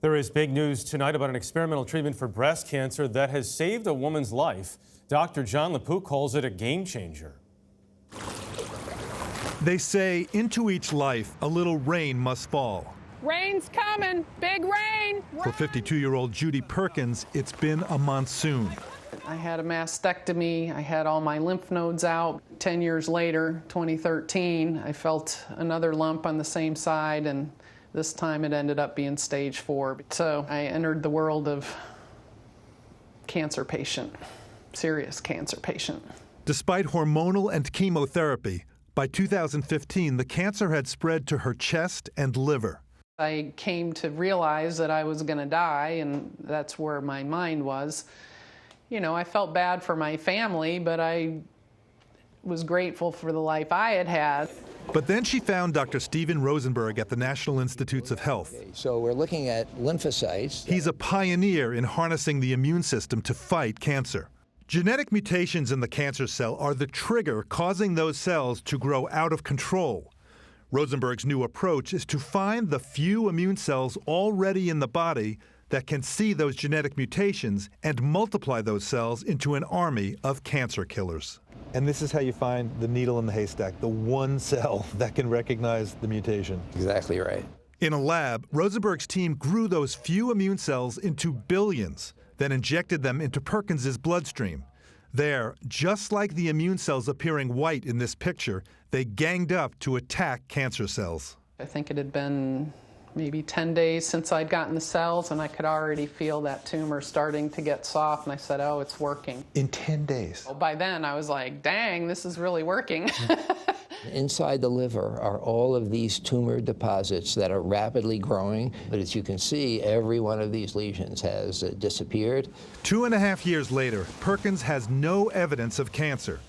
There is big news tonight about an experimental treatment for breast cancer that has saved a woman's life. Dr. Jon LaPook calls it a game changer. They say into each life, a little rain must fall. Rain's coming, big rain. For 52-year-old Judy Perkins, it's been a monsoon. I had a mastectomy. I had all my lymph nodes out. 10 years later, 2013, I felt another lump on the same side, and this time it ended up being stage 4. So I entered the world of cancer patient, serious cancer patient. Despite hormonal and chemotherapy, by 2015, the cancer had spread to her chest and liver. I came to realize that I was going to die, and that's where my mind was. You know, I felt bad for my family, but I was grateful for the life I had had. But then she found Dr. Stephen Rosenberg at the National Institutes of Health. So we're looking at lymphocytes. He's a pioneer in harnessing the immune system to fight cancer. Genetic mutations in the cancer cell are the trigger causing those cells to grow out of control. Rosenberg's new approach is to find the few immune cells already in the body that can see those genetic mutations and multiply those cells into an army of cancer killers. And this is how you find the needle in the haystack, the one cell that can recognize the mutation. Exactly right. In a lab, Rosenberg's team grew those few immune cells into billions, then injected them into Perkins's bloodstream. There, just like the immune cells appearing white in this picture, they ganged up to attack cancer cells. I think it had been maybe 10 days since I'd gotten the cells, and I could already feel that tumor starting to get soft, and I said, oh, it's working. In 10 days? Well, by then, I was like, dang, this is really working. Inside the liver are all of these tumor deposits that are rapidly growing. But as you can see, every one of these lesions has disappeared. 2.5 years later, Perkins has no evidence of cancer.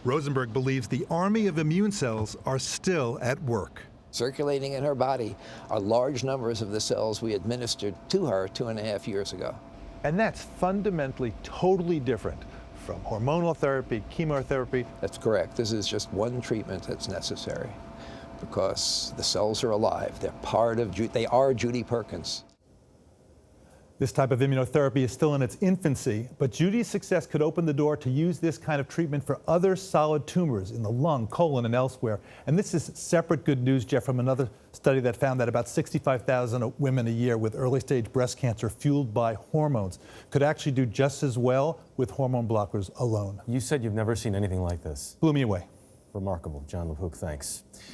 Rosenberg believes the army of immune cells are still at work. Circulating in her body are large numbers of the cells we administered to her 2.5 years ago. And that's fundamentally totally different from hormonal therapy, chemotherapy. That's correct. This is just one treatment that's necessary because the cells are alive. They are Judy Perkins. This type of immunotherapy is still in its infancy, but Judy's success could open the door to use this kind of treatment for other solid tumors in the lung, colon, and elsewhere. And this is separate good news, Jeff, from another study that found that about 65,000 women a year with early-stage breast cancer fueled by hormones could actually do just as well with hormone blockers alone. You said you've never seen anything like this. Blew me away. Remarkable. Jon LaPook, thanks.